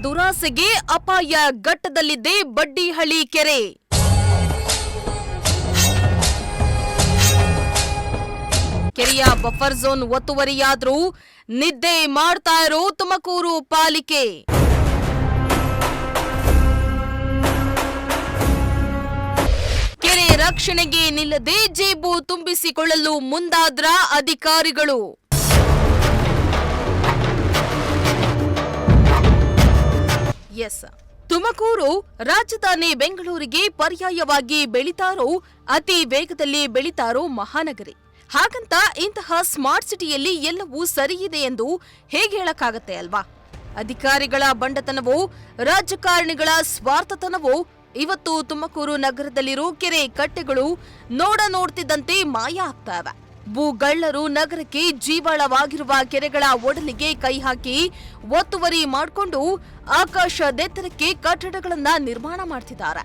ದುರಾಸೆಗೆ ಅಪಾಯ ಘಟ್ಟದಲ್ಲಿದೆ ಬಡ್ಡಿಹಳ್ಳಿ ಕೆರೆ. ಕೆರೆಯ ಬಫರ್ ಝೋನ್ ಒತ್ತುವರಿಯಾದ್ರೂ ನಿದ್ದೆ ಮಾಡ್ತಾ ಇರೋ ತುಮಕೂರು ಪಾಲಿಕೆ. ಕೆರೆ ರಕ್ಷಣೆಗೆ ನಿಲ್ಲದೆ ಜೇಬು ತುಂಬಿಸಿಕೊಳ್ಳಲು ಮುಂದಾದ್ರ ಅಧಿಕಾರಿಗಳು. ತುಮಕೂರು ರಾಜಧಾನಿ ಬೆಂಗಳೂರಿಗೆ ಪರ್ಯಾಯವಾಗಿ ಬೆಳೀತಾರೋ ಅತಿ ವೇಗದಲ್ಲಿ ಬೆಳೀತಾರೋ ಮಹಾನಗರಿ. ಹಾಗಂತ ಇಂತಹ ಸ್ಮಾರ್ಟ್ ಸಿಟಿಯಲ್ಲಿ ಎಲ್ಲವೂ ಸರಿಯಿದೆ ಎಂದು ಹೇಗೆ ಹೇಳಕ್ಕಾಗತ್ತೆ ಅಲ್ವಾ? ಅಧಿಕಾರಿಗಳ ಬಂಡತನವೋ ರಾಜಕಾರಣಿಗಳ ಸ್ವಾರ್ಥತನವೋ ಇವತ್ತು ತುಮಕೂರು ನಗರದಲ್ಲಿರೋ ಕೆರೆ ಕಟ್ಟೆಗಳು ನೋಡ್ತಿದ್ದಂತೆ ಮಾಯ ಆಗ್ತಾವೆ. ಭೂಗಳ್ಳರು ನಗರಕ್ಕೆ ಜೀವಾಳವಾಗಿರುವ ಕೆರೆಗಳ ಒಡಲಿಗೆ ಕೈ ಹಾಕಿ ಒತ್ತುವರಿ ಮಾಡಿಕೊಂಡು ಆಕಾಶದೆತ್ತರಕ್ಕೆ ಕಟ್ಟಡಗಳನ್ನ ನಿರ್ಮಾಣ ಮಾಡ್ತಿದ್ದಾರೆ.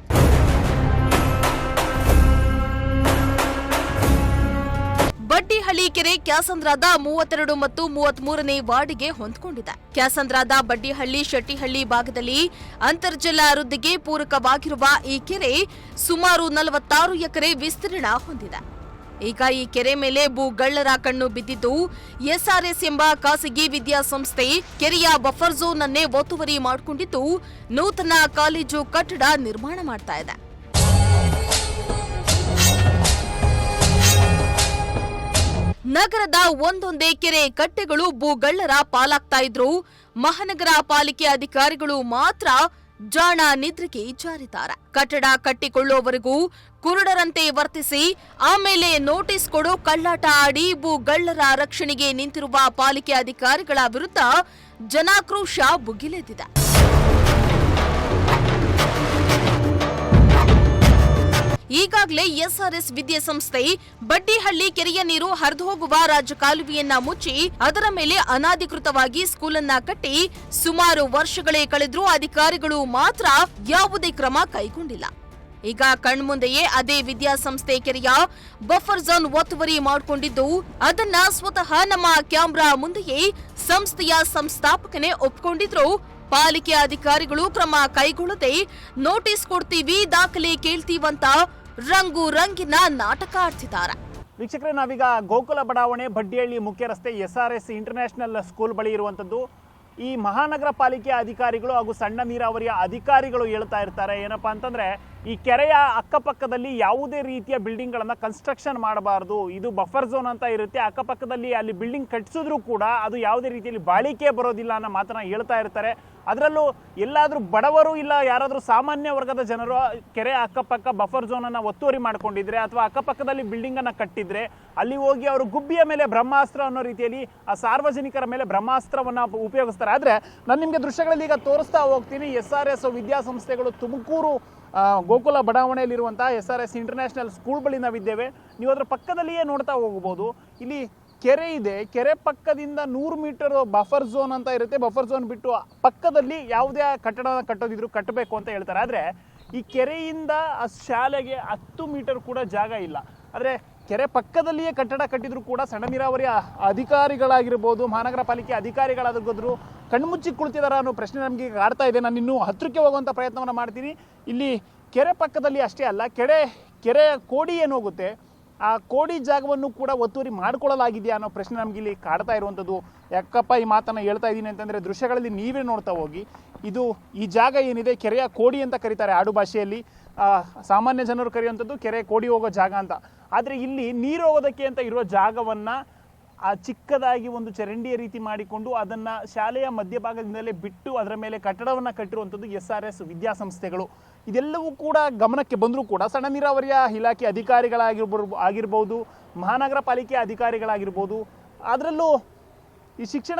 ಬಡ್ಡಿಹಳ್ಳಿ ಕೆರೆ ಕ್ಯಾಸಂದ್ರಾದ 32 ಮತ್ತು 33ನೇ ವಾರ್ಡ್ಗೆ ಹೊಂದಿಕೊಂಡಿದೆ. ಕ್ಯಾಸಂದ್ರಾದ ಬಡ್ಡಿಹಳ್ಳಿ ಶೆಟ್ಟಿಹಳ್ಳಿ ಭಾಗದಲ್ಲಿ ಅಂತರ್ಜಲ ವೃದ್ಧಿಗೆ ಪೂರಕವಾಗಿರುವ ಈ ಕೆರೆ ಸುಮಾರು 46 ಎಕರೆ ವಿಸ್ತೀರ್ಣ ಹೊಂದಿದೆ. ಈಗ ಈ ಕೆರೆ ಮೇಲೆ ಭೂಗಳ್ಳರ ಕಣ್ಣು ಬಿದ್ದಿದ್ದು ಎಸ್ಆರ್ಎಸ್ ಎಂಬ ಖಾಸಗಿ ವಿದ್ಯಾಸಂಸ್ಥೆ ಕೆರೆಯ ಬಫರ್ ಝೋನ್ ಅನ್ನೇ ಒತ್ತುವರಿ ಮಾಡಿಕೊಂಡಿದ್ದು ನೂತನ ಕಾಲೇಜು ಕಟ್ಟಡ ನಿರ್ಮಾಣ ಮಾಡ್ತಾ ಇದೆ. ನಗರದ ಒಂದೊಂದೇ ಕೆರೆ ಕಟ್ಟೆಗಳು ಭೂಗಳ್ಳರ ಪಾಲಾಗ್ತಾ ಇದ್ರು. ಮಹಾನಗರ ಪಾಲಿಕೆ ಅಧಿಕಾರಿಗಳು ಮಾತ್ರ ಜಾಣ ನಿದ್ರೆಗೆ ಜಾರಿದ್ದಾರೆ. ಕಟ್ಟಡ ಕಟ್ಟಿಕೊಳ್ಳುವವರೆಗೂ ಕುರುಡರಂತೆ ವರ್ತಿಸಿ ಆಮೇಲೆ ನೋಟಿಸ್ ಕೊಡೋ ಕಳ್ಳಾಟ ಆಡಿ ಭೂಗಳ್ಳರ ರಕ್ಷಣೆಗೆ ನಿಂತಿರುವ ಪಾಲಿಕೆ ಅಧಿಕಾರಿಗಳ ವಿರುದ್ಧ ಜನಾಕ್ರೋಶ ಭುಗಿಲೆದ್ದಿದೆ. ಈಗಾಗಲೇ ಎಸ್ಆರ್ಎಸ್ ವಿದ್ಯಾಸಂಸ್ಥೆ ಬಡ್ಡಿಹಳ್ಳಿ ಕೆರೆಯ ನೀರು ಹರಿದು ಹೋಗುವ ರಾಜಕಾಲುವೆಯನ್ನ ಮುಚ್ಚಿ ಅದರ ಮೇಲೆ ಅನಾಧಿಕೃತವಾಗಿ ಸ್ಕೂಲನ್ನ ಕಟ್ಟಿ ಸುಮಾರು ವರ್ಷಗಳೇ ಕಳೆದ್ರೂ ಅಧಿಕಾರಿಗಳು ಮಾತ್ರ ಯಾವುದೇ ಕ್ರಮ ಕೈಗೊಂಡಿಲ್ಲ. ಈಗ ಕಣ್ಮುಂದೆಯೇ ಅದೇ ವಿದ್ಯಾಸಂಸ್ಥೆ ಕೆರೆಯ ಬಫರ್ ಝೋನ್ ಒತ್ತುವರಿ ಮಾಡಿಕೊಂಡಿದ್ದು ಅದನ್ನ ಸ್ವತಃ ನಮ್ಮ ಕ್ಯಾಮೆರಾ ಮುಂದೆಯೇ ಸಂಸ್ಥೆಯ ಸಂಸ್ಥಾಪಕನೇ ಒಪ್ಪಿಕೊಂಡಿದ್ರು. ಪಾಲಿಕೆ ಅಧಿಕಾರಿಗಳು ಕ್ರಮ ಕೈಗೊಳ್ಳದೆ ನೋಟಿಸ್ ಕೊಡ್ತೀವಿ, ದಾಖಲೆ ಕೇಳ್ತೀವಂತ ರಂಗು ರಂಗಿನ ನಾಟಕ ಆಡ್ತಿದ್ದಾರೆ. ವೀಕ್ಷಕರೇ, ನಾವೀಗ ಗೋಕುಲ ಬಡಾವಣೆ ಬಡ್ಡಿಹಳ್ಳಿ ಮುಖ್ಯ ರಸ್ತೆ ಎಸ್ಆರ್ಎಸ್ ಇಂಟರ್ನ್ಯಾಷನಲ್ ಸ್ಕೂಲ್ ಬಳಿ ಇರುವಂಥದ್ದು. ಈ ಮಹಾನಗರ ಪಾಲಿಕೆ ಅಧಿಕಾರಿಗಳು ಹಾಗೂ ಸಣ್ಣ ನೀರಾವರಿಯ ಅಧಿಕಾರಿಗಳು ಹೇಳ್ತಾ ಇರ್ತಾರೆ ಏನಪ್ಪಾ ಅಂತಂದ್ರೆ, ಈ ಕೆರೆಯ ಅಕ್ಕಪಕ್ಕದಲ್ಲಿ ಯಾವುದೇ ರೀತಿಯ ಬಿಲ್ಡಿಂಗ್ಗಳನ್ನು ಕನ್ಸ್ಟ್ರಕ್ಷನ್ ಮಾಡಬಾರ್ದು, ಇದು ಬಫರ್ ಝೋನ್ ಅಂತ ಇರುತ್ತೆ, ಅಕ್ಕಪಕ್ಕದಲ್ಲಿ ಅಲ್ಲಿ ಬಿಲ್ಡಿಂಗ್ ಕಟ್ಟಿಸಿದ್ರು ಕೂಡ ಅದು ಯಾವುದೇ ರೀತಿಯಲ್ಲಿ ಬಾಳಿಕೆ ಬರೋದಿಲ್ಲ ಅನ್ನೋ ಮಾತನ್ನ ಹೇಳ್ತಾ ಇರ್ತಾರೆ. ಅದರಲ್ಲೂ ಎಲ್ಲಾದರೂ ಬಡವರು ಇಲ್ಲ ಯಾರಾದರೂ ಸಾಮಾನ್ಯ ವರ್ಗದ ಜನರು ಕೆರೆ ಅಕ್ಕಪಕ್ಕ ಬಫರ್ ಝೋನನ್ನು ಒತ್ತುವರಿ ಮಾಡ್ಕೊಂಡಿದ್ರೆ ಅಥವಾ ಅಕ್ಕಪಕ್ಕದಲ್ಲಿ ಬಿಲ್ಡಿಂಗನ್ನು ಕಟ್ಟಿದ್ರೆ ಅಲ್ಲಿ ಹೋಗಿ ಅವರು ಗುಬ್ಬಿಯ ಮೇಲೆ ಬ್ರಹ್ಮಾಸ್ತ್ರ ಅನ್ನೋ ರೀತಿಯಲ್ಲಿ ಆ ಸಾರ್ವಜನಿಕರ ಮೇಲೆ ಬ್ರಹ್ಮಾಸ್ತ್ರವನ್ನು ಉಪಯೋಗಿಸ್ತಾರೆ. ಆದರೆ ನಾನು ನಿಮಗೆ ದೃಶ್ಯಗಳಲ್ಲಿ ಈಗ ತೋರಿಸ್ತಾ ಹೋಗ್ತೀನಿ. ಎಸ್ಆರ್ಎಸ್ ವಿದ್ಯಾಸಂಸ್ಥೆಗಳು ತುಮಕೂರು ಗೋಕುಲ ಬಡಾವಣೆಯಲ್ಲಿರುವಂಥ ಎಸ್ಆರ್ಎಸ್ ಇಂಟರ್ನ್ಯಾಷನಲ್ ಸ್ಕೂಲ್ ಬಳಿ ನಾವಿದ್ದೇವೆ. ನೀವು ಅದರ ಪಕ್ಕದಲ್ಲಿಯೇ ನೋಡ್ತಾ ಹೋಗ್ಬೋದು. ಇಲ್ಲಿ ಕೆರೆ ಇದೆ. ಕೆರೆ ಪಕ್ಕದಿಂದ 100 ಮೀಟರ್ ಬಫರ್ ಝೋನ್ ಅಂತ ಇರುತ್ತೆ. ಬಫರ್ ಝೋನ್ ಬಿಟ್ಟು ಪಕ್ಕದಲ್ಲಿ ಯಾವುದೇ ಕಟ್ಟಡ ಕಟ್ಟೋದಿದ್ರು ಕಟ್ಟಬೇಕು ಅಂತ ಹೇಳ್ತಾರೆ. ಆದರೆ ಈ ಕೆರೆಯಿಂದ ಆ ಶಾಲೆಗೆ 10 ಮೀಟರ್ ಕೂಡ ಜಾಗ ಇಲ್ಲ. ಆದರೆ ಕೆರೆ ಪಕ್ಕದಲ್ಲಿಯೇ ಕಟ್ಟಡ ಕಟ್ಟಿದ್ರು ಕೂಡ ಸಣ್ಣ ನೀರಾವರಿ ಅಧಿಕಾರಿಗಳಾಗಿರ್ಬೋದು, ಮಹಾನಗರ ಪಾಲಿಕೆ ಅಧಿಕಾರಿಗಳಾಗಿರ್ಬೋದು ಕಣ್ಮುಚ್ಚಿ ಕುಳಿತಿದಾರ ಅನ್ನೋ ಪ್ರಶ್ನೆ ನಮಗೆ ಕಾಡ್ತಾ ಇದೆ. ನಾನು ಇನ್ನೂ ಹತ್ತಿರಕ್ಕೆ ಹೋಗುವಂಥ ಪ್ರಯತ್ನವನ್ನು ಮಾಡ್ತೀನಿ. ಇಲ್ಲಿ ಕೆರೆ ಪಕ್ಕದಲ್ಲಿ ಅಷ್ಟೇ ಅಲ್ಲ, ಕೆರೆಯ ಕೋಡಿ ಏನು ಹೋಗುತ್ತೆ ಆ ಕೋಡಿ ಜಾಗವನ್ನು ಕೂಡ ಒತ್ತುವರಿ ಮಾಡಿಕೊಳ್ಳಲಾಗಿದೆಯಾ ಅನ್ನೋ ಪ್ರಶ್ನೆ ನಮಗೆ ಇಲ್ಲಿ ಕಾಡ್ತಾ ಇರುವಂಥದ್ದು. ಯಾಕಪ್ಪ ಈ ಮಾತನ್ನು ಹೇಳ್ತಾ ಇದ್ದೀನಿ ಅಂತಂದರೆ, ದೃಶ್ಯಗಳಲ್ಲಿ ನೀವೇ ನೋಡ್ತಾ ಹೋಗಿ. ಈ ಜಾಗ ಏನಿದೆ ಕೆರೆಯ ಕೋಡಿ ಅಂತ ಕರೀತಾರೆ ಆಡು ಭಾಷೆಯಲ್ಲಿ. ಸಾಮಾನ್ಯ ಜನರು ಕರೆಯುವಂಥದ್ದು ಕೆರೆ ಕೋಡಿ ಹೋಗೋ ಜಾಗ ಅಂತ. ಆದರೆ ಇಲ್ಲಿ ನೀರು ಹೋಗೋದಕ್ಕೆ ಅಂತ ಇರುವ ಜಾಗವನ್ನು ಆ ಚಿಕ್ಕದಾಗಿ ಒಂದು ಚರಂಡಿಯ ರೀತಿ ಮಾಡಿಕೊಂಡು ಅದನ್ನು ಶಾಲೆಯ ಮಧ್ಯಭಾಗದಿಂದಲೇ ಬಿಟ್ಟು ಅದರ ಮೇಲೆ ಕಟ್ಟಡವನ್ನು ಕಟ್ಟಿರುವಂಥದ್ದು ಎಸ್ಆರ್ಎಸ್ ವಿದ್ಯಾಸಂಸ್ಥೆಗಳು. ಇದೆಲ್ಲವೂ ಕೂಡ ಗಮನಕ್ಕೆ ಬಂದರೂ ಕೂಡ ಸಣ್ಣ ನೀರಾವರಿಯ ಇಲಾಖೆ ಆಗಿರ್ಬೋದು, ಮಹಾನಗರ ಪಾಲಿಕೆ ಅಧಿಕಾರಿಗಳಾಗಿರ್ಬೋದು, ಅದರಲ್ಲೂ ಈ ಶಿಕ್ಷಣ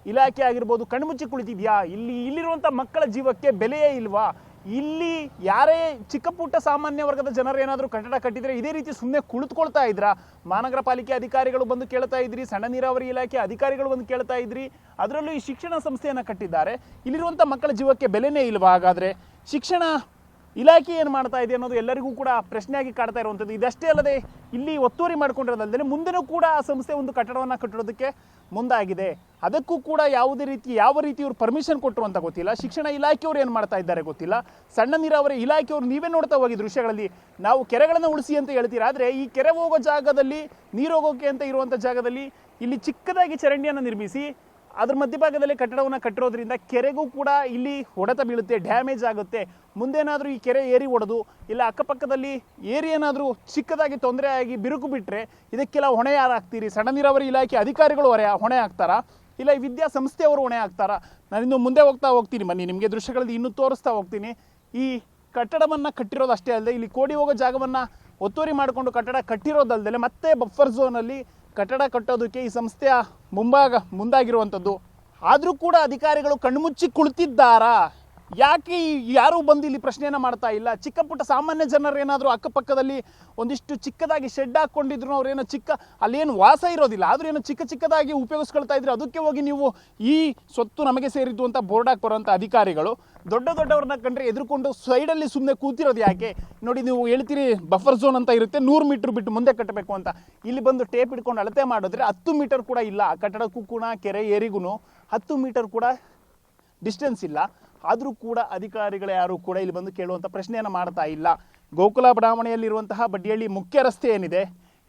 ಇಲಾಖೆ ಆಗಿರ್ಬೋದು ಕಣ್ಮುಚ್ಚಿ ಕುಳಿತಿದೆಯಾ? ಇಲ್ಲಿರುವಂಥ ಮಕ್ಕಳ ಜೀವಕ್ಕೆ ಬೆಲೆಯೇ ಇಲ್ವಾ? ಇಲ್ಲಿ ಯಾರೇ ಚಿಕ್ಕ ಪುಟ್ಟ ಸಾಮಾನ್ಯ ವರ್ಗದ ಜನರು ಏನಾದರೂ ಕಟ್ಟಡ ಕಟ್ಟಿದರೆ ಇದೇ ರೀತಿ ಸುಮ್ಮನೆ ಕುಳಿತುಕೊಳ್ತಾ ಇದ್ರಾ? ಮಹಾನಗರ ಪಾಲಿಕೆ ಅಧಿಕಾರಿಗಳು ಬಂದು ಕೇಳ್ತಾ ಇದ್ರಿ, ಸಣ್ಣ ನೀರಾವರಿ ಇಲಾಖೆ ಅಧಿಕಾರಿಗಳು ಬಂದು ಕೇಳ್ತಾ ಇದ್ರಿ. ಅದರಲ್ಲೂ ಈ ಶಿಕ್ಷಣ ಸಂಸ್ಥೆಯನ್ನು ಕಟ್ಟಿದ್ದಾರೆ. ಇಲ್ಲಿರುವಂಥ ಮಕ್ಕಳ ಜೀವಕ್ಕೆ ಬೆಲೆನೇ ಇಲ್ವಾ? ಹಾಗಾದರೆ ಶಿಕ್ಷಣ ಇಲಾಖೆ ಏನು ಮಾಡ್ತಾ ಇದೆ ಅನ್ನೋದು ಎಲ್ಲರಿಗೂ ಕೂಡ ಪ್ರಶ್ನೆಯಾಗಿ ಕಾಡ್ತಾ ಇರುವಂಥದ್ದು. ಇದಷ್ಟೇ ಅಲ್ಲದೆ ಇಲ್ಲಿ ಒತ್ತುವರಿ ಮಾಡ್ಕೊಂಡಿರೋದಲ್ಲದೆ ಮುಂದೆನೂ ಕೂಡ ಆ ಸಂಸ್ಥೆ ಒಂದು ಕಟ್ಟಡವನ್ನು ಕಟ್ಟಿರೋದಕ್ಕೆ ಮುಂದಾಗಿದೆ. ಅದಕ್ಕೂ ಕೂಡ ಯಾವ ರೀತಿ ಇವ್ರು ಪರ್ಮಿಷನ್ ಕೊಟ್ಟರು ಅಂತ ಗೊತ್ತಿಲ್ಲ. ಶಿಕ್ಷಣ ಇಲಾಖೆಯವರು ಏನು ಮಾಡ್ತಾ ಇದ್ದಾರೆ ಗೊತ್ತಿಲ್ಲ. ಸಣ್ಣ ನೀರಾವರಿ ಇಲಾಖೆಯವರು ನೀವೇ ನೋಡ್ತಾ ಹೋಗಿ ದೃಶ್ಯಗಳಲ್ಲಿ ನಾವು ಕೆರೆಗಳನ್ನು ಉಳಿಸಿ ಅಂತ ಹೇಳ್ತೀರಾ, ಆದರೆ ಈ ಕೆರೆ ಹೋಗೋ ಜಾಗದಲ್ಲಿ ನೀರು ಹೋಗೋಕೆ ಅಂತ ಇರುವಂಥ ಜಾಗದಲ್ಲಿ ಇಲ್ಲಿ ಚಿಕ್ಕದಾಗಿ ಚರಂಡಿಯನ್ನು ನಿರ್ಮಿಸಿ ಅದ್ರ ಮಧ್ಯಭಾಗದಲ್ಲಿ ಕಟ್ಟಡವನ್ನು ಕಟ್ಟಿರೋದ್ರಿಂದ ಕೆರೆಗೂ ಕೂಡ ಇಲ್ಲಿ ಹೊಡೆತ ಬೀಳುತ್ತೆ, ಡ್ಯಾಮೇಜ್ ಆಗುತ್ತೆ. ಮುಂದೇನಾದರೂ ಈ ಕೆರೆ ಏರಿ ಹೊಡೆದು ಇಲ್ಲ ಅಕ್ಕಪಕ್ಕದಲ್ಲಿ ಏರಿ ಏನಾದರೂ ಚಿಕ್ಕದಾಗಿ ತೊಂದರೆ ಆಗಿ ಬಿರುಕು ಬಿಟ್ಟರೆ ಇದಕ್ಕೆಲ್ಲ ಹೊಣೆ ಯಾರಾಗ್ತೀರಿ? ಸಣ್ಣ ನೀರಾವರಿ ಇಲಾಖೆ ಅಧಿಕಾರಿಗಳು ಹೊಣೆ ಆಗ್ತಾರಾ, ಇಲ್ಲ ಈ ವಿದ್ಯಾಸಂಸ್ಥೆಯವರು ಹೊಣೆ ಆಗ್ತಾರಾ? ನಾನಿನ್ನು ಮುಂದೆ ಹೋಗ್ತೀನಿ, ಬನ್ನಿ ನಿಮಗೆ ದೃಶ್ಯಗಳಲ್ಲಿ ಇನ್ನೂ ತೋರಿಸ್ತಾ ಹೋಗ್ತೀನಿ. ಈ ಕಟ್ಟಡವನ್ನು ಕಟ್ಟಿರೋದು ಅಷ್ಟೇ ಅಲ್ಲದೆ ಇಲ್ಲಿ ಕೋಡಿ ಹೋಗೋ ಜಾಗವನ್ನು ಒತ್ತುವರಿ ಮಾಡಿಕೊಂಡು ಕಟ್ಟಡ ಕಟ್ಟಿರೋದಲ್ಲದೆ ಮತ್ತೆ ಬಫರ್ ಝೋನಲ್ಲಿ ಕಟ್ಟಡ ಕಟ್ಟೋದಕ್ಕೆ ಈ ಸಂಸ್ಥೆಯ ಮುಂದಾಗಿರುವಂಥದ್ದು. ಆದರೂ ಕೂಡ ಅಧಿಕಾರಿಗಳು ಕಣ್ಮುಚ್ಚಿ ಕುಳಿತಿದ್ದಾರಾ? ಯಾಕೆ ಯಾರೂ ಬಂದು ಇಲ್ಲಿ ಪ್ರಶ್ನೆಯನ್ನು ಮಾಡ್ತಾ ಇಲ್ಲ? ಚಿಕ್ಕ ಪುಟ್ಟ ಸಾಮಾನ್ಯ ಜನರು ಏನಾದರೂ ಅಕ್ಕಪಕ್ಕದಲ್ಲಿ ಒಂದಿಷ್ಟು ಚಿಕ್ಕದಾಗಿ ಶೆಡ್ ಹಾಕ್ಕೊಂಡಿದ್ರು, ಅವ್ರೇನೋ ಅಲ್ಲೇನು ವಾಸ ಇರೋದಿಲ್ಲ, ಆದರೂ ಏನೋ ಚಿಕ್ಕದಾಗಿ ಉಪಯೋಗಿಸ್ಕೊಳ್ತಾ ಇದ್ರೆ ಅದಕ್ಕೆ ಹೋಗಿ ನೀವು ಈ ಸ್ವತ್ತು ನಮಗೆ ಸೇರಿದ್ದು ಅಂತ ಬೋರ್ಡ್ ಹಾಕಿ ಬರೋಂಥ ಅಧಿಕಾರಿಗಳು ದೊಡ್ಡವ್ರನ್ನ ಕಂಡ್ರೆ ಎದುರುಕೊಂಡು ಸೈಡಲ್ಲಿ ಸುಮ್ಮನೆ ಕೂತಿರೋದು ಯಾಕೆ? ನೋಡಿ, ನೀವು ಹೇಳ್ತೀರಿ ಬಫರ್ ಝೋನ್ ಅಂತ ಇರುತ್ತೆ, 100 ಮೀಟರ್ ಬಿಟ್ಟು ಮುಂದೆ ಕಟ್ಟಬೇಕು ಅಂತ. ಇಲ್ಲಿ ಬಂದು ಟೇಪ್ ಹಿಡ್ಕೊಂಡು ಅಳತೆ ಮಾಡಿದ್ರೆ 10 ಮೀಟರ್ ಕೂಡ ಇಲ್ಲ. ಕಟ್ಟಡಕ್ಕೂ ಕೂಡ ಕೆರೆ ಏರಿಗೂ 10 ಮೀಟರ್ ಕೂಡ ಡಿಸ್ಟೆನ್ಸ್ ಇಲ್ಲ. ಆದರೂ ಕೂಡ ಅಧಿಕಾರಿಗಳು ಯಾರು ಕೂಡ ಇಲ್ಲಿ ಬಂದು ಕೇಳುವಂಥ ಪ್ರಶ್ನೆಯನ್ನು ಮಾಡ್ತಾ ಇಲ್ಲ. ಗೋಕುಲ ಬಡಾವಣೆಯಲ್ಲಿರುವಂತಹ ಬಡ್ಡಿಹಳ್ಳಿ ಮುಖ್ಯ ರಸ್ತೆ ಏನಿದೆ,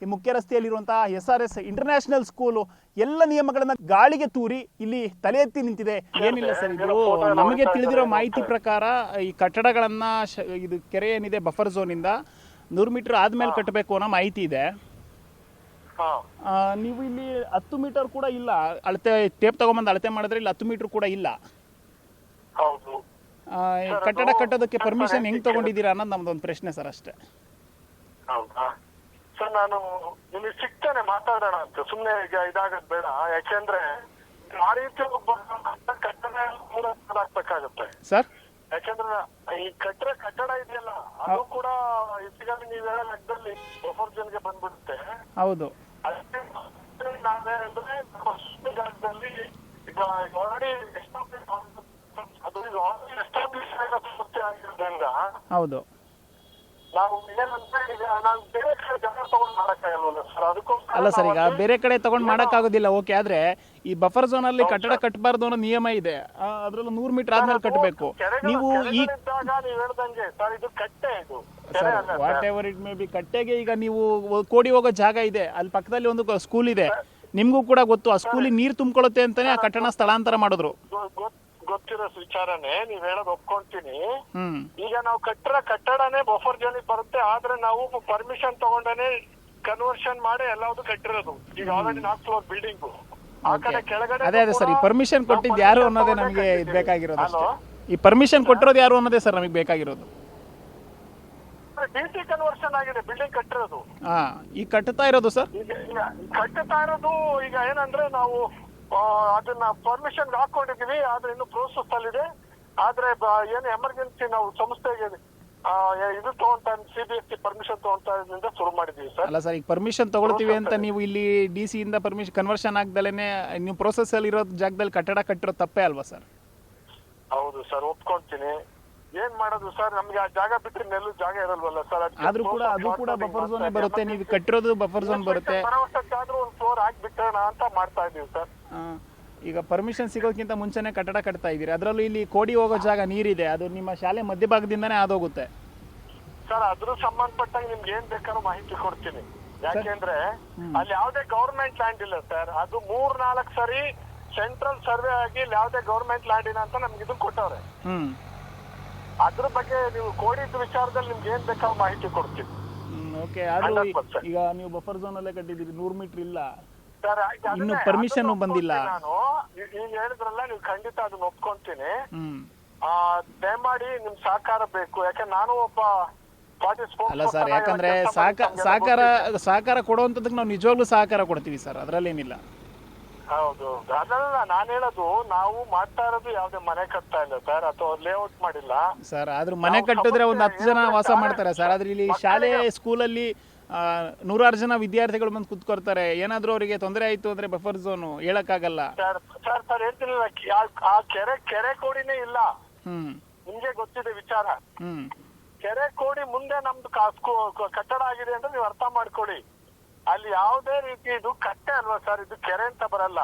ಈ ಮುಖ್ಯ ರಸ್ತೆಯಲ್ಲಿರುವಂತಹ SRS ಇಂಟರ್ನ್ಯಾಷನಲ್ ಸ್ಕೂಲು ಎಲ್ಲ ನಿಯಮಗಳನ್ನ ಗಾಳಿಗೆ ತೂರಿ ಇಲ್ಲಿ ತಲೆ ಎತ್ತಿ ನಿಂತಿದೆ. ಏನಿಲ್ಲ ಸರ್, ಇದು ನಮಗೆ ತಿಳಿದಿರೋ ಮಾಹಿತಿ ಪ್ರಕಾರ ಈ ಕಟ್ಟಡಗಳನ್ನ ಇದು ಕೆರೆ ಏನಿದೆ ಬಫರ್ ಝೋನ್ ಇಂದ 100 ಮೀಟರ್ ಆದ್ಮೇಲೆ ಕಟ್ಟಬೇಕು ಅನ್ನೋ ಮಾಹಿತಿ ಇದೆ. ನೀವು ಇಲ್ಲಿ 10 ಮೀಟರ್ ಕೂಡ ಇಲ್ಲ, ಅಳತೆ ಟೇಪ್ ತಗೊಂಬಂದು ಅಳತೆ ಮಾಡಿದ್ರೆ ಇಲ್ಲಿ 10 ಮೀಟರ್ ಕೂಡ ಇಲ್ಲ. ಕಟ್ಟಡ ಕಟ್ಟೋದಕ್ಕೆ ಪರ್ಮಿಷನ್ ಹೆಂಗ್ ತಗೊಂಡಿದ್ದೀರಾ ಅನ್ನೋದು ನಮ್ದೊಂದು ಪ್ರಶ್ನೆ ಸರ್, ಅಷ್ಟೇ. ಸರ್, ನಾನು ನಿಮಗೆ ಸಿಗ್ತೇನೆ, ಮಾತಾಡೋಣ ಅಂತ. ಸುಮ್ನೆ ಈಗ ಇದಾಗದ್ ಬೇಡ, ಯಾಕೆಂದ್ರೆ ಆ ರೀತಿ ಕಟ್ಟಡ ಹಾಕ್ಬೇಕಾಗತ್ತೆ ಸರ್. ಯಾಕೆಂದ್ರೆ ಈ ಕಟ್ಟಡ ಇದೆಯಲ್ಲ ಅದು ಕೂಡ ಈಗಾಗಲೇ ನೀವು ಹೇಳೋ ಲೆಕ್ಕದಲ್ಲಿ ಬಫರ್ ಝೋನ್ಗೆ ಬಂದ್ಬಿಡುತ್ತೆ. ಹೌದು. ನಾವೇನಂದ್ರೆ ನಮ್ಮ ಜಾಗದಲ್ಲಿ ಈಗ ಆಲ್ರೆಡಿ ಅದು ಎಸ್ಟಾಬ್ಲಿಷ್ ಆಗೋ ಸಮಸ್ಯೆ ಆಗಿರೋದ್ರಿಂದ ಹೌದು ನಾವು ಏನಂದ್ರೆ ಈಗ ನಾವು ಬೇರೆ ಕಡೆ ಜಾಗ ತಗೊಂಡ್ ಮಾಡಕ್ಕಾಗಲ್ವಲ್ಲ ಸರ್, ಅದಕ್ಕೋಸ್ಕರ ಅಲ್ಲ ಸರ್, ಈಗ ಬೇರೆ ಕಡೆ ತಗೊಂಡ್ ಮಾಡಕ್ಕಾಗೋದಿಲ್ಲ, ಓಕೆ. ಆದ್ರೆ ಈ ಬಫರ್ ಝೋನ್ ಅಲ್ಲಿ ಕಟ್ಟಡ ಕಟ್ಟಬಾರ್ದು ಅನ್ನೋ ನಿಯಮ ಇದೆ. ಅದ್ರಲ್ಲೂ 100 ಮೀಟರ್ ಆದ್ಮೇಲೆ ಕಟ್ಟಬೇಕು. ನೀವು ಈ ನೀವು ಹೇಳ್ದಂಗೆ ಸರ್, ಇದು ಕಟ್ಟೆ, ಇದು whatever it may be, ಕಟ್ಟೆಗೆ ಈಗ ನೀವು ಕೋಡಿ ಹೋಗೋ ಜಾಗ ಇದೆ, ಅಲ್ಲಿ ಪಕ್ಕದಲ್ಲಿ ಒಂದು ಸ್ಕೂಲ್ ಇದೆ, ನಿಮ್ಗೂ ಕೂಡ ಗೊತ್ತು. ಆ ಸ್ಕೂಲಿಗೆ ನೀರು ತುಂಬಿಕೊಳ್ಳುತ್ತೆ ಅಂತಾನೆ ಆ ಕಟ್ಟಡ ಸ್ಥಳಾಂತರ ಮಾಡಿದ್ರು. ಗೊತ್ತಿರೋ ವಿಚಾರನೇ, ನೀವ್ ಹೇಳೋದು ಒಪ್ಕೊಂತೀನಿ. ಈಗ ನಾವು ಕಟ್ಟಡನೇ ಬಫರ್ ಝೋನ್ ಬರುತ್ತೆ, ಆದ್ರೆ ನಾವು ಪರ್ಮಿಷನ್ ತಗೊಂಡೇನೆ ಕನ್ವರ್ಷನ್ ಮಾಡಿ ಎಲ್ಲಾವುದು ಕಟ್ಟಿರೋದು. ಈಗ ಆಲ್ರೆಡಿ 4 ಫ್ಲೋರ್ ಬಿಲ್ಡಿಂಗ್ ಆ ಕಡೆ ಕೆಳಗಡೆ. ಅದೇ ಸರ್, ಈ ಪರ್ಮಿಷನ್ ಕೊಟ್ಟಿದ್ದು ಯಾರು ಅನ್ನೋದೇ ನಮಗೆ ಬೇಕಾಗಿರೋದು ಅಷ್ಟೇ. ಈ ಪರ್ಮಿಷನ್ ಕೊಟ್ಟಿರೋದು ಯಾರು ಅನ್ನೋದೇ ಸರ್ ನಮಗೆ ಬೇಕಾಗಿರೋದು. ಡಿಸಿ ಕನ್ವರ್ಷನ್ ಆಗಿದೆ, ಬಿಲ್ಡಿಂಗ್ ಕಟ್ಟಿರೋದು. ಈಗ ಕಟ್ಟುತ್ತಾ ಇರೋದು ಸರ್, ಕಟ್ಟುತ್ತಾ ಇರೋದು. ಈಗ ಏನಂದ್ರೆ ನಾವು ಅದನ್ನ ಪರ್ಮಿಷನ್ ಹಾಕೊಂಡಿದೀವಿ, ಆದ್ರೆ ಇನ್ನು ಪ್ರೋಸೆಸ್ ಅಲ್ಲಿದೆ. ಆದ್ರೆ ಏನು ಎಮರ್ಜೆನ್ಸಿ ನಾವು ಸಂಸ್ಥೆಗೆ ಇದು ತಗೊಂತ CBSE ಪರ್ಮಿಷನ್ ತಗೊಂತ ಶುರು ಮಾಡಿದೀವಿ ಸರ್. ಅಲ್ಲ ಸರ್, ಈಗ ಪರ್ಮಿಷನ್ ತಗೊಳ್ತೀವಿ ಅಂತ ನೀವು ಇಲ್ಲಿ DC ಇಂದ ಪರ್ಮಿಷನ್ ಕನ್ವರ್ಷನ್ ಆಗ್ದಲೇನೆ ನೀವು ಪ್ರೋಸೆಸ್ ಅಲ್ಲಿ ಇರೋ ಜಾಗದಲ್ಲಿ ಕಟ್ಟಡ ಕಟ್ಟಿರೋ ತಪ್ಪೇ ಅಲ್ವಾ ಸರ್? ಹೌದು ಸರ್, ಒಪ್ಕೊಂತೀನಿ. ಏನ್ ಮಾಡೋದು ಸರ್, ನಮ್ಗೆ ಆ ಜಾಗ ಬಿಟ್ಟರೆ ನೆಲ್ಲು ಜಾಗ ಇರಲ್ವಲ್ಲ ಸರ್. ಆದ್ರೂ ಕೂಡ ಅದು ಕೂಡ ಬಫರ್ ಝೋನ್ ಬರುತ್ತೆ, ನೀವು ಕಟ್ಟಿರೋದು ಬಫರ್ ಝೋನ್ ಬರುತ್ತೆ. ಆದ್ರೂ ಒಂದು ಫ್ಲೋರ್ ಹಾಕ್ಬಿಟ್ಟೋಣ ಅಂತ ಮಾಡ್ತಾ ಇದೀವಿ ಸರ್. ಈಗ ಪರ್ಮಿಷನ್ ಸಿಗೋಕ್ಕಿಂತ ಮುಂಚೆನೆ ಕಟ್ಟಡ ಕಟ್ತಾ ಇದೀರಿ. ಅದರಲ್ಲೂ ಇಲ್ಲಿ ಕೋಡಿ ಹೋಗೋ ಜಾಗ ನೀರಿದೆ, ಅದು ನಿಮ್ಮ ಶಾಲೆ ಮಧ್ಯಭಾಗದಿಂದಾನೇ ಆದೋಗುತ್ತೆ ಸರ್. ಅದ್ರ ಸಂಬಂಧಪಟ್ಟಂಗೆ ನಿಮ್ಗೆ ಏನ್ ಬೇಕಾದ್ರೂ ಮಾಹಿತಿ ಕೊಡ್ತೀನಿ. ಯಾಕೆಂದ್ರೆ ಅಲ್ಲಿ ಯಾವ್ದೇ ಗವರ್ಮೆಂಟ್ ಲ್ಯಾಂಡ್ ಇಲ್ಲ ಸರ್. ಅದು 3-4 ಸರಿ ಸೆಂಟ್ರಲ್ ಸರ್ವೆ ಆಗಿ ಯಾವ್ದೇ ಗವರ್ಮೆಂಟ್ ಲ್ಯಾಂಡ್ ಇಲ್ಲ ಅಂತ ನಮ್ಗೆ ಇದನ್ನ ಕೊಟ್ಟವ್ರೆ. ಅದ್ರ ಬಗ್ಗೆ ನೀವು ಕೋಡಿದ ವಿಚಾರದಲ್ಲಿ ನಿಮ್ಗೆ ಏನ್ ಬೇಕಾದ್ರೂ ಮಾಹಿತಿ ಕೊಡ್ತೀನಿ. ಓಕೆ. ಆದ್ರೂ ಈಗ ನೀವು ಬಫರ್ ಝೋನ್ ಅಲ್ಲೇ ಕಟ್ಟಿದ್ದೀರಿ, 100 ಮೀಟರ್ ಇಲ್ಲ ಸರ್, ಇನ್ನು ಪರ್ಮಿಷನ್ ಬಂದಿಲ್ಲ. ನಾನು ಈಗ ಹೇಳಿದ್ರಲ್ಲ, ನೀವು ಖಂಡಿತ ಅದನ್ನ ಒಪ್ಕೊಂತೀನಿ. ದಯಮಾಡಿ ನಿಮ್ ಸಹಕಾರ ಬೇಕು, ಯಾಕಂದ್ರೆ ನಾನು ಒಬ್ಬ ಅಲ್ಲ ಸರ್, ಯಾಕಂದ್ರೆ ಸಹಕಾರ ಕೊಡುವಂತದಕ್ಕೆ ನಾವು ನಿಜವಾಗ್ಲೂ ಸಹಕಾರ ಕೊಡ್ತೀವಿ ಸರ್, ಅದ್ರಲ್ಲೇನಿಲ್ಲ. ಹೌದು, ಅದಲ್ಲ ನಾನು ಹೇಳೋದು. ನಾವು ಮಾಡ್ತಾ ಇರೋದು ಯಾವ್ದೇ ಮನೆ ಕಟ್ತಾ ಇಲ್ಲ ಸರ್, ಅಥವಾ ಲೇಔಟ್ ಮಾಡಿಲ್ಲ ಸರ್. ಆದ್ರೂ ಮನೆ ಕಟ್ಟಿದ್ರೆ ಒಂದು 10 ಜನ ವಾಸ ಮಾಡ್ತಾರೆ ಸರ್. ಆದ್ರೆ ಇಲ್ಲಿ ಶಾಲೆ ಸ್ಕೂಲಲ್ಲಿ 100 ಜನ ವಿದ್ಯಾರ್ಥಿಗಳು ಬಂದು ಕುತ್ಕೊಳ್ತಾರೆ. ಏನಾದ್ರೂ ಅವರಿಗೆ ತೊಂದರೆ ಆಯ್ತು ಅಂದ್ರೆ ಬಫರ್ ಝೋನ್ ಹೇಳಕ್ಕಾಗಲ್ಲ ಸರ್. ಹೇಳ್ತಿಲ್ಲ, ಆ ಕೆರೆ ಕೋಡಿನೇ ಇಲ್ಲ. ನಿಮ್ಗೆ ಗೊತ್ತಿದೆ ವಿಚಾರ. ಕೆರೆ ಕೋಡಿ ಮುಂದೆ ನಮ್ದು ಕಟ್ಟಡ ಆಗಿದೆ ಅಂದ್ರೆ ನೀವು ಅರ್ಥ ಮಾಡ್ಕೊಳ್ಳಿ. ಅಲ್ಲಿ ಯಾವುದೇ ರೀತಿ ಇದು ಕಟ್ಟೆ ಅಲ್ವಾ ಸರ್, ಇದು ಕೆರೆ ಅಂತ ಬರಲ್ಲ.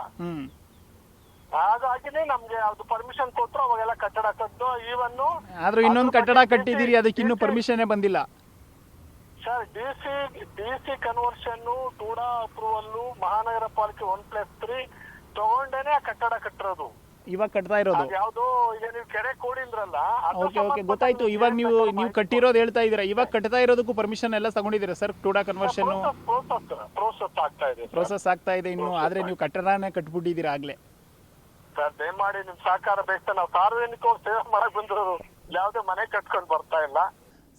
ಹಾಗಾಗಿನೇ ನಮ್ಗೆ ಅದು ಪರ್ಮಿಷನ್ ಕೊಟ್ಟರು ಅವಾಗೆಲ್ಲ ಕಟ್ಟಡ ಕಟ್ಟು. ಈವನ್ನು ಆದ್ರೂ ಇನ್ನೊಂದು ಕಟ್ಟಡ ಕಟ್ಟಿದ್ದೀರಿ, ಅದಕ್ಕೆ ಇನ್ನೂ ಪರ್ಮಿಷನ್ ಬಂದಿಲ್ಲ sir. DC conversion, TUDA approval, ಮಹಾನಗರ ಪಾಲಿಕೆ 1+3 ತಗೊಂಡೇನೆ ಆ ಕಟ್ಟಡ ಕಟ್ಟಿರೋದು. ಇವಾಗ ಕಟ್ತಾ ಇರೋದು ಯಾವ್ದು ಈಗ ನೀವು ಕೆರೆ ಕೋಡಿಂದ್ರಲ್ಲ. ಓಕೆ ಗೊತ್ತಾಯ್ತು. ಇವಾಗ ನೀವು ಕಟ್ಟಿರೋದು ಹೇಳ್ತಾ ಇದೀರಾ, ಇವಾಗ ಕಟ್ತಾ ಇರೋದಕ್ಕೂ ಪರ್ಮಿಷನ್ ಎಲ್ಲ ತಗೊಂಡಿದ್ದೀರಾ ಸರ್? ಟೂಡಾ ಕನ್ವರ್ಷನ್ ಪ್ರೋಸೆಸ್ ಆಗ್ತಾ ಇದೆ ಇನ್ನು, ಆದ್ರೆ ನೀವು ಕಟ್ಟಡನೇ ಕಟ್ಬಿಟ್ಟಿದ್ದೀರಾ ಆಗ್ಲೇ. ಸರ್ ದಯಮಾಡಿ ನಿಮ್ ಸಹಕಾರ ಬೇಕು. ನಾವು ಸಾರ್ವಜನಿಕವಾಗಿ ಸೇವೆ ಮಾಡಕ್ ಬಂದಿರೋರು, ಯಾವುದೇ ಮನೆ ಕಟ್ಕೊಂಡು ಬರ್ತಾ ಇಲ್ಲ.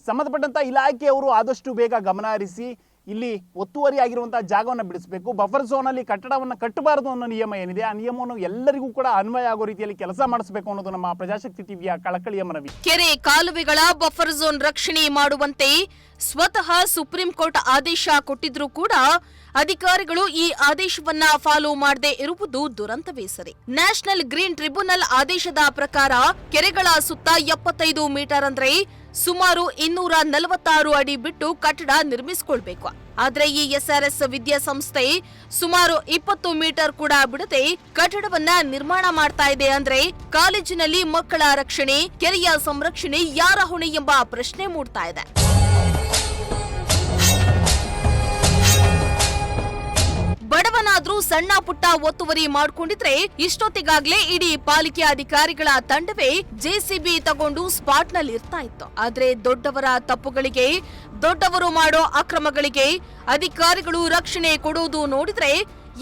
ಸಂಬಂಧಪಟ್ಟಂತ ಇಲಾಖೆಯವರು ಆದಷ್ಟು ಬೇಗ ಗಮನ ಹರಿಸಿ ಇಲ್ಲಿ ಒತ್ತುವರಿ ಆಗಿರುವಂತಹ ಜಾಗವನ್ನು ಬಿಡಿಸಬೇಕು. ಬಫರ್ ಝೋನ್ ಅಲ್ಲಿ ಕಟ್ಟಡವನ್ನು ಕಟ್ಟಬಾರದು ಅನ್ನೋ ನಿಯಮ ಏನಿದೆ, ಆ ನಿಯಮವನ್ನು ಎಲ್ಲರಿಗೂ ಕೂಡ ಅನ್ವಯ ಆಗೋ ರೀತಿಯಲ್ಲಿ ಕೆಲಸ ಮಾಡಿಸಬೇಕು ಅನ್ನೋದು ನಮ್ಮ ಪ್ರಜಾಶಕ್ತಿ ಟಿವಿಯ ಕಳಕಳಿಯ ಮನವಿ. ಕೆರೆ ಕಾಲುವೆಗಳ ಬಫರ್ ಝೋನ್ ರಕ್ಷಣೆ ಮಾಡುವಂತೆ ಸ್ವತಃ ಸುಪ್ರೀಂ ಕೋರ್ಟ್ ಆದೇಶ ಕೊಟ್ಟಿದ್ರೂ ಕೂಡ ಅಧಿಕಾರಿಗಳು ಈ ಆದೇಶವನ್ನ ಫಾಲೋ ಮಾಡದೆ ಇರುವುದು ದುರಂತವೇ ಸರಿ. ನ್ಯಾಷನಲ್ ಗ್ರೀನ್ ಟ್ರಿಬ್ಯುನಲ್ ಆದೇಶದ ಪ್ರಕಾರ ಕೆರೆಗಳ ಸುತ್ತ 75 ಮೀಟರ್ ಅಂದ್ರೆ ಸುಮಾರು 246 ಅಡಿ ಬಿಟ್ಟು ಕಟ್ಟಡ ನಿರ್ಮಿಸಿಕೊಳ್ಬೇಕು. ಆದ್ರೆ ಈ SRS ವಿದ್ಯಾಸಂಸ್ಥೆ ಸುಮಾರು 20 ಮೀಟರ್ ಕೂಡ ಬಿಡದೆ ಕಟ್ಟಡವನ್ನ ನಿರ್ಮಾಣ ಮಾಡ್ತಾ ಇದೆ ಅಂದ್ರೆ ಕಾಲೇಜಿನಲ್ಲಿ ಮಕ್ಕಳ ರಕ್ಷಣೆ, ಕೆರೆಯ ಸಂರಕ್ಷಣೆ ಯಾರ ಹೊಣೆ ಎಂಬ ಪ್ರಶ್ನೆ ಮೂಡ್ತಾ ಇದೆ. ಬಡವನಾದ್ರೂ ಸಣ್ಣ ಪುಟ್ಟ ಒತ್ತುವರಿ ಮಾಡ್ಕೊಂಡಿದ್ರೆ ಇಷ್ಟೊತ್ತಿಗಾಗ್ಲೇ ಇಡೀ ಪಾಲಿಕೆ ಅಧಿಕಾರಿಗಳ ತಂಡವೇ JCB ತಗೊಂಡು ಸ್ಪಾಟ್ ನಲ್ಲಿ ಇರ್ತಾ ಇತ್ತು. ಆದ್ರೆ ದೊಡ್ಡವರ ತಪ್ಪುಗಳಿಗೆ, ದೊಡ್ಡವರು ಮಾಡೋ ಅಕ್ರಮಗಳಿಗೆ ಅಧಿಕಾರಿಗಳು ರಕ್ಷಣೆ ಕೊಡೋದು ನೋಡಿದ್ರೆ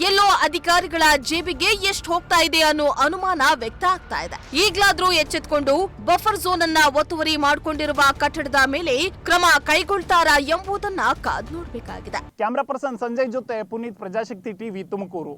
ಎಲ್ಲೋ ಅಧಿಕಾರಿಗಳ ಜೇಬಿಗೆ ಎಷ್ಟು ಹೋಗ್ತಾ ಇದೆ ಅನ್ನೋ ಅನುಮಾನ ವ್ಯಕ್ತ ಆಗ್ತಾ ಇದೆ. ಈಗ್ಲಾದ್ರೂ ಎಚ್ಚೆತ್ಕೊಂಡು ಬಫರ್ ಝೋನ್ ಅನ್ನ ಒತ್ತುವರಿ ಮಾಡಿಕೊಂಡಿರುವ ಕಟ್ಟಡದ ಮೇಲೆ ಕ್ರಮ ಕೈಗೊಳ್ತಾರಾ ಎಂಬುದನ್ನ ಕಾದ್ ನೋಡ್ಬೇಕಾಗಿದೆ. ಕ್ಯಾಮರಾ ಪರ್ಸನ್ ಸಂಜಯ್ ಜೊತೆ ಪುನೀತ್, ಪ್ರಜಾಶಕ್ತಿ ಟಿವಿ, ತುಮಕೂರು.